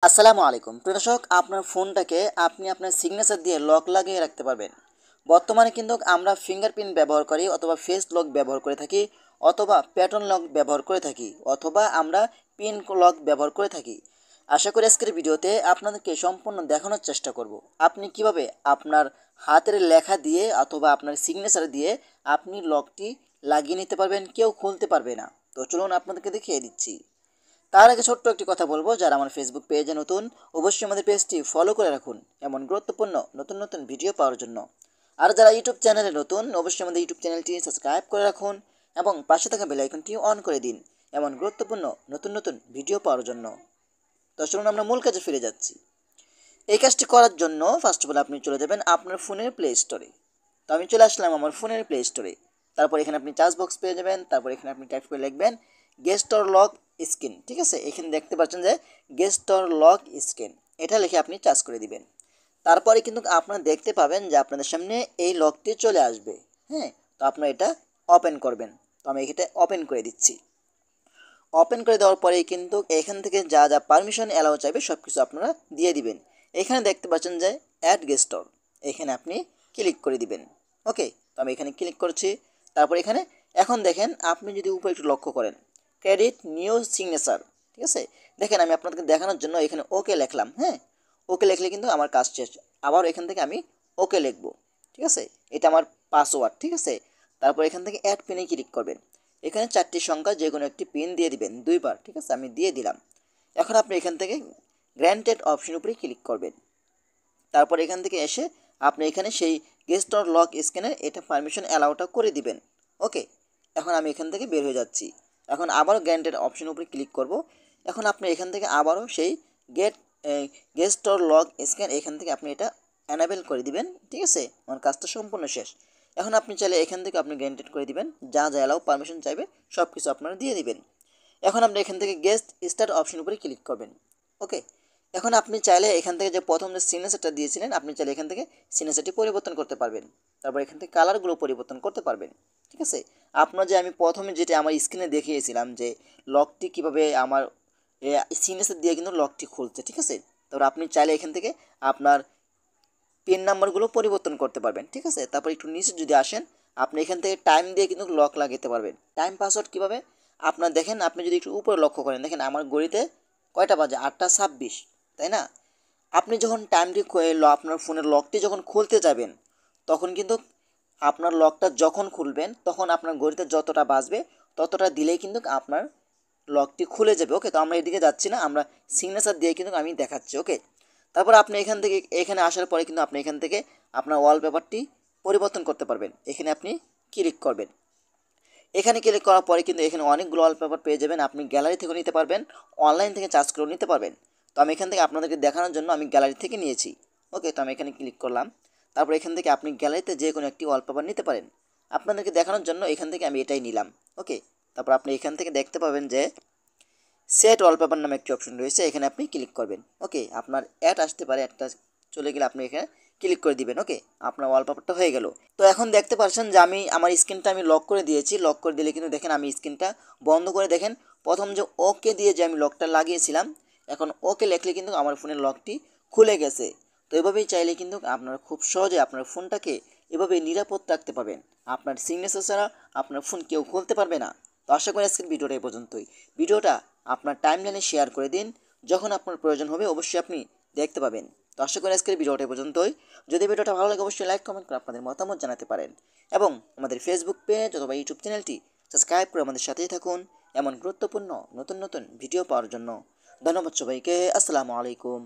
আসসালামু আলাইকুম প্রিয় দর্শক, আপনার ফোনটাকে আপনি আপনার সিগনেচার দিয়ে লক লাগিয়ে রাখতে পারবেন। বর্তমানে কিন্তু আমরা ফিঙ্গারপ্রিন্ট ব্যবহার করি, অথবা ফেস লক ব্যবহার করে থাকি, অথবা প্যাটার্ন লক ব্যবহার করে থাকি, অথবা আমরা পিন লক ব্যবহার করে থাকি। আশা করি আজকের ভিডিওতে আপনাদেরকে সম্পূর্ণ দেখানোর চেষ্টা করব আপনি কিভাবে আপনার হাতের লেখা দিয়ে অথবা আপনার সিগনেচার দিয়ে আপনি লকটি লাগিয়ে নিতে পারবেন, কেউ খুলতে পারবে না। তো চলুন আপনাদেরকে দেখিয়ে দিচ্ছি। তার আগে ছোট্ট একটি কথা বলবো, যারা আমার ফেসবুক পেজে নতুন, অবশ্যই আমাদের পেজটি ফলো করে রাখুন এমন গুরুত্বপূর্ণ নতুন নতুন ভিডিও পাওয়ার জন্য। আর যারা ইউটিউব চ্যানেলে নতুন, অবশ্যই আমাদের ইউটিউব চ্যানেলটি সাবস্ক্রাইব করে রাখুন এবং পাশে থাকা বেল আইকনটি অন করে দিন এমন গুরুত্বপূর্ণ নতুন নতুন ভিডিও পাওয়ার জন্য। তো চলুন আমরা মূল কাজে ফিরে যাচ্ছি। এই কাজটি করার জন্য ফার্স্ট অফ অল আপনি চলে যাবেন আপনার ফোনের প্লে স্টোরে। তো আমি চলে আসলাম আমার ফোনের প্লে স্টোরে। তারপর এখানে আপনি চার্জ বক্স পেয়ে যাবেন। তারপর এখানে আপনি টাইপ করে লিখবেন গেস্টর লক স্ক্রিন। ঠিক আছে, এখানে দেখতে পাচ্ছেন যে গেস্টর লক স্ক্রিন, এটা লিখে আপনি চার্জ করে দিবেন। তারপরে কিন্তু আপনারা দেখতে পাবেন যে আপনাদের সামনে এই লকটি চলে আসবে। হ্যাঁ, তো আপনারা এটা ওপেন করবেন। তো আমি এটা ওপেন করে দিচ্ছি। ওপেন করে দেওয়ার পরেই কিন্তু এখান থেকে যা যা পারমিশন অ্যালাউ চাইবে সব কিছু আপনারা দিয়ে দিবেন। এখানে দেখতে পাচ্ছেন যে অ্যাড গেস্টর, এখানে আপনি ক্লিক করে দিবেন। ওকে, তো আমি এখানে ক্লিক করছি। তারপর এখানে এখন দেখেন, আপনি যদি উপরে একটু লক্ষ্য করেন, ক্রেডিট নিউ সিগনেচার। ঠিক আছে, দেখেন আমি আপনাদেরকে দেখানোর জন্য এখানে ওকে লিখলাম। হ্যাঁ, ওকে লিখলে কিন্তু আমার কাজ শেষ। আবার এখান থেকে আমি ওকে লিখব। ঠিক আছে, এটা আমার পাসওয়ার্ড। ঠিক আছে, তারপর এখান থেকে অ্যাড পিনে ক্লিক করবেন। এখানে 4টি সংখ্যা যে কোনো একটি পিন দিয়ে দিবেন 2বার। ঠিক আছে, আমি দিয়ে দিলাম। এখন আপনি এখান থেকে গ্র্যান্টেড অপশন উপরে ক্লিক করবেন। তারপর এখান থেকে এসে আপনি এখানে সেই গেস্ট অর লক স্ক্যানের এটা পারমিশন অ্যালাউটা করে দিবেন। ওকে, এখন আমি এখান থেকে বের হয়ে যাচ্ছি। এখন আবারও গ্র্যান্টেড অপশন উপরে ক্লিক করব। এখন আপনি এখান থেকে আবারও সেই gate guest or lock scan, এখান থেকে আপনি এটা অ্যানাবেল করে দিবেন। ঠিক আছে, আমার কাজটা সম্পূর্ণ শেষ। এখন আপনি চাইলে এখান থেকে আপনি গ্র্যান্টেড করে দিবেন, যা যা অ্যালাউ পারমিশন চাইবে সব কিছু আপনারা দিয়ে দিবেন। এখন আপনি এখান থেকে গেস্ট স্টার্ট অপশন উপরে ক্লিক করবেন। ওকে, এখন আপনি চাইলে এখান থেকে যে প্রথম যে সিগনেচারটা দিয়েছিলেন, আপনি চাইলে এখান থেকে সিগনেচারটি পরিবর্তন করতে পারবেন। তারপর এখান থেকে কালারগুলো পরিবর্তন করতে পারবেন। ঠিক আছে, আপনার যে আমি প্রথমে যেটা আমার স্ক্রিনে দেখিয়েছিলাম যে লকটি কীভাবে আমার সিগনেচার দিয়ে কিন্তু লকটি খুলছে। ঠিক আছে, তারপর আপনি চাইলে এখান থেকে আপনার পিন নাম্বারগুলো পরিবর্তন করতে পারবেন। ঠিক আছে, তারপর একটু নিচে যদি আসেন, আপনি এখান থেকে টাইম দিয়ে কিন্তু লক লাগাতে পারবেন। টাইম পাসওয়ার্ড কীভাবে, আপনার দেখেন, আপনি যদি একটু উপরে লক্ষ্য করেন, দেখেন আমার ঘড়িতে কয়টা বাজে, 8টা 26, তাই না? আপনি যখন টাইমটি আপনার ফোনের লকটি যখন খুলতে যাবেন, তখন কিন্তু আপনার লকটা যখন খুলবেন তখন আপনার ঘড়িতে যতটা বাজবে ততটা দিলেই কিন্তু আপনার লকটি খুলে যাবে। ওকে, তো আমরা এদিকে যাচ্ছি না, আমরা সিগনেচার দিয়ে কিন্তু আমি দেখাচ্ছি। ওকে, তারপর আপনি এখান থেকে এখানে আসার পরে কিন্তু আপনি এখান থেকে আপনার ওয়ালপেপারটি পরিবর্তন করতে পারবেন। এখানে আপনি ক্লিক করবেন। এখানে ক্লিক করার পরে কিন্তু এখানে অনেকগুলো ওয়ালপেপার পেয়ে যাবেন। আপনি গ্যালারি থেকেও নিতে পারবেন, অনলাইন থেকে চার্জ করেও নিতে পারবেন। তো আমি এখান থেকে আপনাদেরকে দেখানোর জন্য আমি গ্যালারি থেকে নিয়েছি। ওকে, তো আমি এখানে ক্লিক করলাম। তারপর এখান থেকে আপনি গ্যালারিতে যে কোনো একটি ওয়ালপেপার নিতে পারেন। আপনাদেরকে দেখানোর জন্য এখান থেকে আমি এটাই নিলাম। ওকে, তারপর আপনি এখান থেকে দেখতে পাবেন যে সেট ওয়ালপেপার নামে একটি অপশন রয়েছে, এখানে আপনি ক্লিক করবেন। ওকে, আপনার অ্যাড আসতে পারে, একটা চলে গেলে আপনি এখানে ক্লিক করে দিবেন। ওকে, আপনার ওয়ালপেপারটা হয়ে গেল। তো এখন দেখতে পাচ্ছেন যে আমি আমার স্ক্রিনটা আমি লক করে দিয়েছি। লক করে দিলে কিন্তু দেখেন আমি স্ক্রিনটা বন্ধ করে, দেখেন প্রথম যে ওকে দিয়ে যে আমি লকটা লাগিয়েছিলাম, এখন ওকে লেখলে কিন্তু আমার ফোনের লকটি খুলে গেছে। তো এভাবেই চাইলে কিন্তু আপনারা খুব সহজে আপনার ফোনটাকে এভাবে নিরাপদ রাখতে পারবেন। আপনার সিগনেচার ছাড়া আপনার ফোন কেউ খুলতে পারবে না। তো আশা করি আজকের ভিডিওটা এই পর্যন্তই। ভিডিওটা আপনার টাইমলাইনে শেয়ার করে দিন, যখন আপনার প্রয়োজন হবে অবশ্যই আপনি দেখতে পাবেন। তো আশা করি আজকের ভিডিওটা এই পর্যন্তই। যদি ভিডিওটা ভালো লাগে অবশ্যই লাইক কমেন্ট করে আপনাদের মতামত জানাতে পারেন এবং আমাদের ফেসবুক পেজ অথবা ইউটিউব চ্যানেলটি সাবস্ক্রাইব করে আমাদের সাথেই থাকুন এমন গুরুত্বপূর্ণ নতুন নতুন ভিডিও পাওয়ার জন্য। ধন্যবাদ সবাইকে। আসসালামু আলাইকুম।